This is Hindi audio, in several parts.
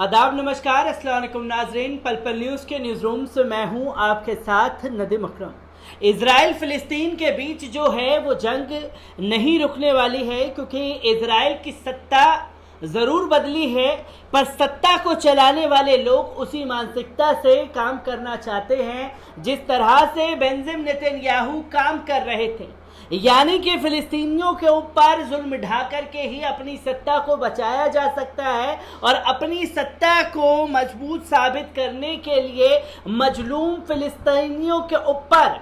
आदाब, नमस्कार, अस्सलाम वालेकुम नाजरीन। पल पल न्यूज़ के न्यूज़ रूम से मैं हूं आपके साथ नदीम अकरम। इजराइल फ़िलिस्तीन के बीच जो है वो जंग नहीं रुकने वाली है, क्योंकि इजराइल की सत्ता ज़रूर बदली है, पर सत्ता को चलाने वाले लोग उसी मानसिकता से काम करना चाहते हैं जिस तरह से बेंजामिन नेतन्याहू काम कर रहे थे, यानी कि फ़िलिस्तीनियों के ऊपर जुल्म ढा करके ही अपनी सत्ता को बचाया जा सकता है और अपनी सत्ता को मजबूत साबित करने के लिए मजलूम फ़िलिस्तीनियों के ऊपर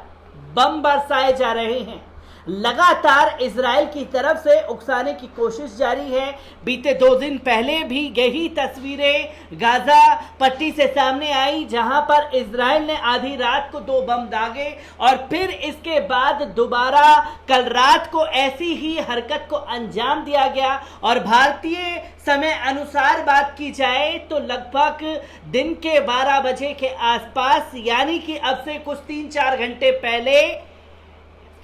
बम बरसाए जा रहे हैं। लगातार इजराइल की तरफ से उकसाने की कोशिश जारी है। बीते 2 दिन पहले भी यही तस्वीरें गाजा पट्टी से सामने आई, जहां पर इजराइल ने आधी रात को 2 बम दागे और फिर इसके बाद दोबारा कल रात को ऐसी ही हरकत को अंजाम दिया गया। और भारतीय समय अनुसार बात की जाए तो लगभग दिन के 12 बजे के आसपास, यानी कि अब से कुछ 3-4 घंटे पहले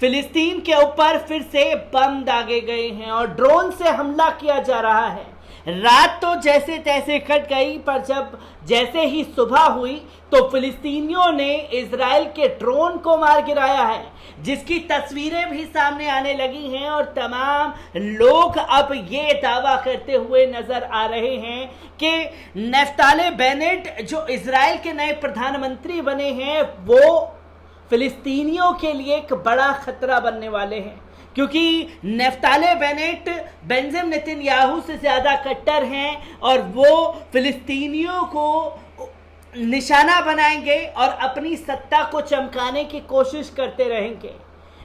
फिलिस्तीन के ऊपर फिर से बम दागे गए हैं और ड्रोन से हमला किया जा रहा है। रात तो जैसे तैसे कट गई, पर जैसे ही सुबह हुई तो फिलिस्तीनियों ने इजराइल के ड्रोन को मार गिराया है, जिसकी तस्वीरें भी सामने आने लगी हैं। और तमाम लोग अब ये दावा करते हुए नजर आ रहे हैं कि नफ्ताली बेनेट जो इजराइल के नए प्रधानमंत्री बने हैं, वो फिलिस्तीनियों के लिए एक बड़ा खतरा बनने वाले हैं, क्योंकि नफ्ताली बेनेट बेंजामिन नेतन्याहू से ज़्यादा कट्टर हैं और वो फिलिस्तीनियों को निशाना बनाएंगे और अपनी सत्ता को चमकाने की कोशिश करते रहेंगे।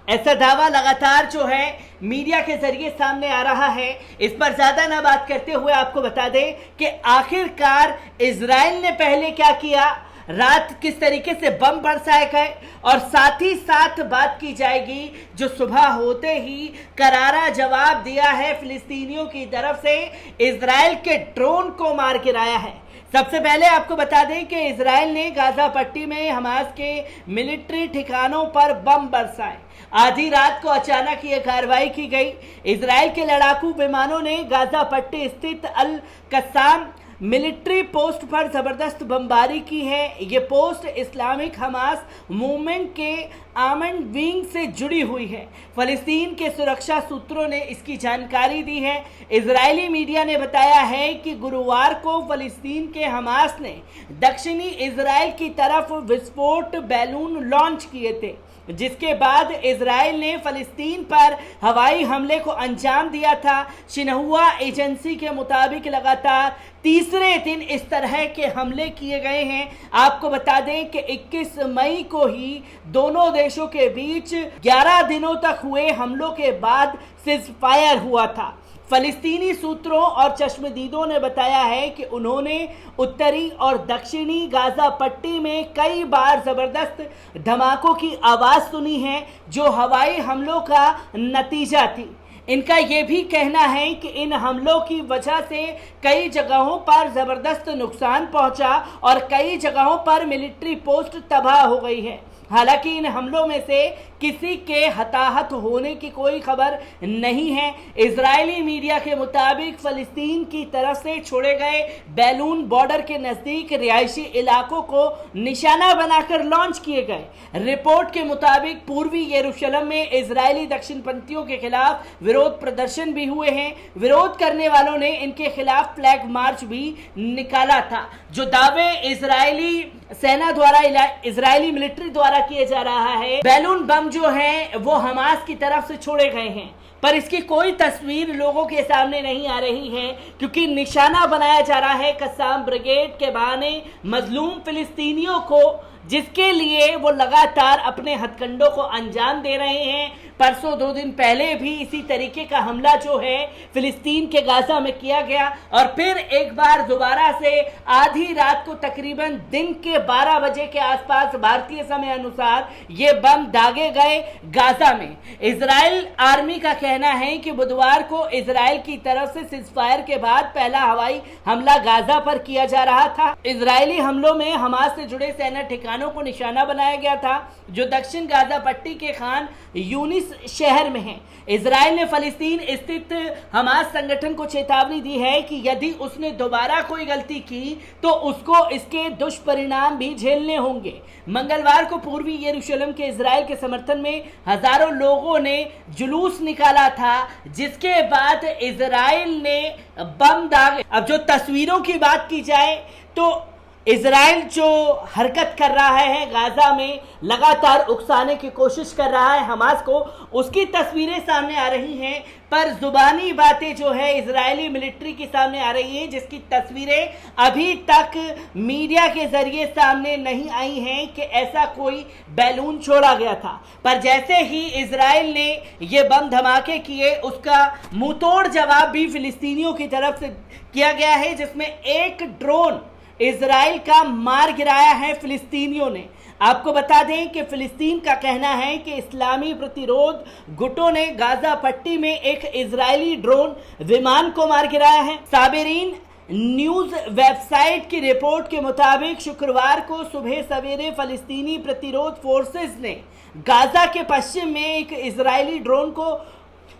ऐसा दावा लगातार जो है मीडिया के जरिए सामने आ रहा है। इस पर ज़्यादा ना बात करते हुए आपको बता दें कि आखिरकार इजराइल ने पहले क्या किया, रात किस तरीके से बम बरसाए गए, और साथ ही साथ बात की जाएगी जो सुबह होते ही करारा जवाब दिया है फिलिस्तीनियों की तरफ से, इजराइल के ड्रोन को मार गिराया है। सबसे पहले आपको बता दें कि इजराइल ने गाजा पट्टी में हमास के मिलिट्री ठिकानों पर बम बरसाए। आधी रात को अचानक ये कार्रवाई की गई। इजराइल के लड़ाकू विमानों ने गाजा पट्टी स्थित अल कस्साम मिलिट्री पोस्ट पर जबरदस्त बमबारी की है। ये पोस्ट इस्लामिक हमास मूवमेंट के आमंड विंग से जुड़ी हुई है। फ़लस्तीन के सुरक्षा सूत्रों ने इसकी जानकारी दी है। इजरायली मीडिया ने बताया है कि गुरुवार को फ़लस्तीन के हमास ने दक्षिणी इजराइल की तरफ विस्फोट बैलून लॉन्च किए थे, जिसके बाद इजराइल ने फ़लस्तीन पर हवाई हमले को अंजाम दिया था। शिन्हुआ एजेंसी के मुताबिक लगातार तीसरे दिन इस तरह के हमले किए गए हैं। आपको बता दें कि 21 मई को ही दोनों देशों के बीच 11 दिनों तक हुए हमलों के बाद सीज़फायर हुआ था। फ़लस्तीनी सूत्रों और चश्मदीदों ने बताया है कि उन्होंने उत्तरी और दक्षिणी गाजा पट्टी में कई बार ज़बरदस्त धमाकों की आवाज़ सुनी है, जो हवाई हमलों का नतीजा थी। इनका ये भी कहना है कि इन हमलों की वजह से कई जगहों पर ज़बरदस्त नुकसान पहुंचा और कई जगहों पर मिलिट्री पोस्ट तबाह हो गई है। हालांकि इन हमलों में से किसी के हताहत होने की कोई खबर नहीं है। इजरायली मीडिया के मुताबिक फ़लस्तीन की तरफ से छोड़े गए बैलून बॉर्डर के नज़दीक रिहायशी इलाकों को निशाना बनाकर लॉन्च किए गए। रिपोर्ट के मुताबिक पूर्वी यरूशलेम में इजरायली दक्षिणपंथियों के खिलाफ विरोध प्रदर्शन भी हुए हैं। विरोध करने वालों ने इनके खिलाफ फ्लैग मार्च भी निकाला था। जो दावे इजरायली सेना द्वारा, इजरायली मिलिट्री द्वारा किए जा रहा है, बैलून बम जो है वो हमास की तरफ से छोड़े गए हैं, पर इसकी कोई तस्वीर लोगों के सामने नहीं आ रही है, क्योंकि निशाना बनाया जा रहा है कस्साम ब्रिगेड के बहाने मजलूम फिलिस्तीनियों को, जिसके लिए वो लगातार अपने हथकंडों को अंजाम दे रहे हैं। परसों 2 दिन पहले भी इसी तरीके का हमला जो है फिलिस्तीन के गाजा में किया गया और फिर एक बार दोबारा से आधी रात को तकरीबन दिन के 12 बजे के आसपास भारतीय समय अनुसार ये बम दागे गए गाजा में। इजराइल आर्मी का कहना है कि बुधवार को इजराइल की तरफ से सीज़फायर के बाद पहला हवाई हमला गाजा पर किया जा रहा था। इजरायली हमलों में हमास से जुड़े सेना ठिकानों को निशाना बनाया गया था, जो दक्षिण गाजा पट्टी के खान यूनिस किस शहर में है। इजराइल ने फलस्तीन स्थित हमास संगठन को चेतावनी दी है कि यदि उसने दोबारा कोई गलती की तो उसको इसके दुष्परिणाम भी झेलने होंगे। मंगलवार को पूर्वी यरूशलेम के इजराइल के समर्थन में हजारों लोगों ने जुलूस निकाला था, जिसके बाद इजराइल ने बम दागे। अब जो तस्वीरों की बात की जाए तो इजराइल जो हरकत कर रहा है गाजा में, लगातार उकसाने की कोशिश कर रहा है हमास को, उसकी तस्वीरें सामने आ रही हैं, पर जुबानी बातें जो है इजरायली मिलिट्री के सामने आ रही हैं, जिसकी तस्वीरें अभी तक मीडिया के जरिए सामने नहीं आई हैं कि ऐसा कोई बैलून छोड़ा गया था। पर जैसे ही इजराइल ने ये बम धमाके किए, उसका मुंहतोड़ जवाब भी फिलिस्तीनियों की तरफ से किया गया है, जिसमें एक ड्रोन इजराइल का मार गिराया है फिलिस्तीनियों ने। आपको बता दें कि फिलिस्तीन का कहना है कि इस्लामी प्रतिरोध गुटों ने गाजा पट्टी में एक इजरायली ड्रोन विमान को मार गिराया है। साबेरीन न्यूज वेबसाइट की रिपोर्ट के मुताबिक शुक्रवार को सुबह सवेरे फलस्तीनी प्रतिरोध फोर्सेस ने गाजा के पश्चिम में एक इजरायली ड्रोन को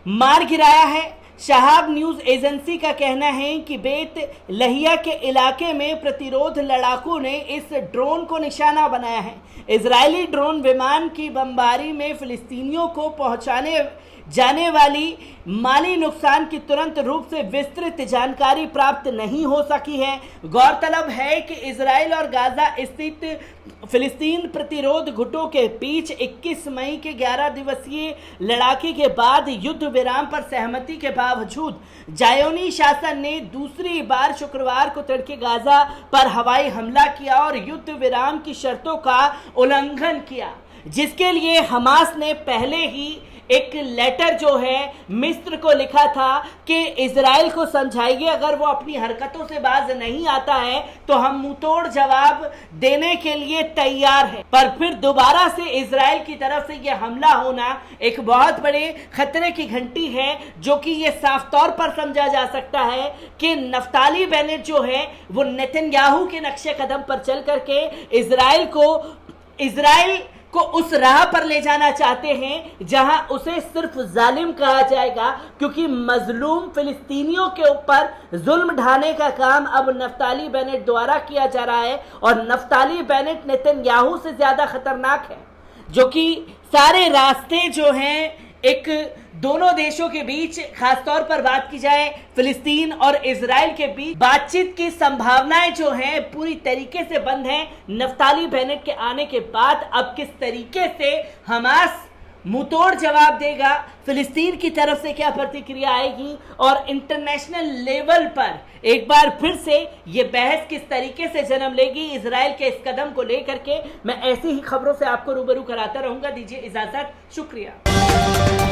मार गिराया है। शहाब न्यूज एजेंसी का कहना है कि बेत लहिया के इलाके में प्रतिरोध लड़ाकों ने इस ड्रोन को निशाना बनाया है। इजरायली ड्रोन विमान की बमबारी में फिलिस्तीनियों को पहुंचाने जाने वाली माली नुकसान की तुरंत रूप से विस्तृत जानकारी प्राप्त नहीं हो सकी है। गौरतलब है कि इजराइल और गाजा स्थित फिलिस्तीन प्रतिरोध गुटों के बीच 21 मई के 11 दिवसीय लड़ाई के बाद युद्ध विराम पर सहमति के बावजूद जायोनी शासन ने दूसरी बार शुक्रवार को तड़के गाजा पर हवाई हमला किया और युद्ध विराम की शर्तों का उल्लंघन किया, जिसके लिए हमास ने पहले ही एक लेटर जो है मिस्र को लिखा था कि इजराइल को समझाइए, अगर वो अपनी हरकतों से बाज नहीं आता है तो हम मुंहतोड़ जवाब देने के लिए तैयार हैं। पर फिर दोबारा से इजराइल की तरफ से यह हमला होना एक बहुत बड़े खतरे की घंटी है, जो कि ये साफ तौर पर समझा जा सकता है कि नफ्ताली बेनेट जो है वो नेतन्याहू के नक्शे कदम पर चल करके इजराइल को उस राह पर ले जाना चाहते हैं जहां उसे सिर्फ जालिम कहा जाएगा, क्योंकि मजलूम फिलिस्तीनियों के ऊपर जुल्म ढाने का काम अब नफ्ताली बेनेट द्वारा किया जा रहा है। और नफ्ताली बेनेट नेतन्याहू से ज्यादा खतरनाक है, जो कि सारे रास्ते जो हैं एक दोनों देशों के बीच, खासतौर पर बात की जाए फिलिस्तीन और इजराइल के बीच बातचीत की संभावनाएं जो हैं पूरी तरीके से बंद हैं। नफ्ताली बेनेट के आने के बाद अब किस तरीके से हमास मुंहतोड़ जवाब देगा, फिलिस्तीन की तरफ से क्या प्रतिक्रिया आएगी, और इंटरनेशनल लेवल पर एक बार फिर से ये बहस किस तरीके से जन्म लेगी इजराइल के इस कदम को लेकर के, मैं ऐसी ही खबरों से आपको रूबरू कराता रहूंगा। दीजिए इजाजत, शुक्रिया।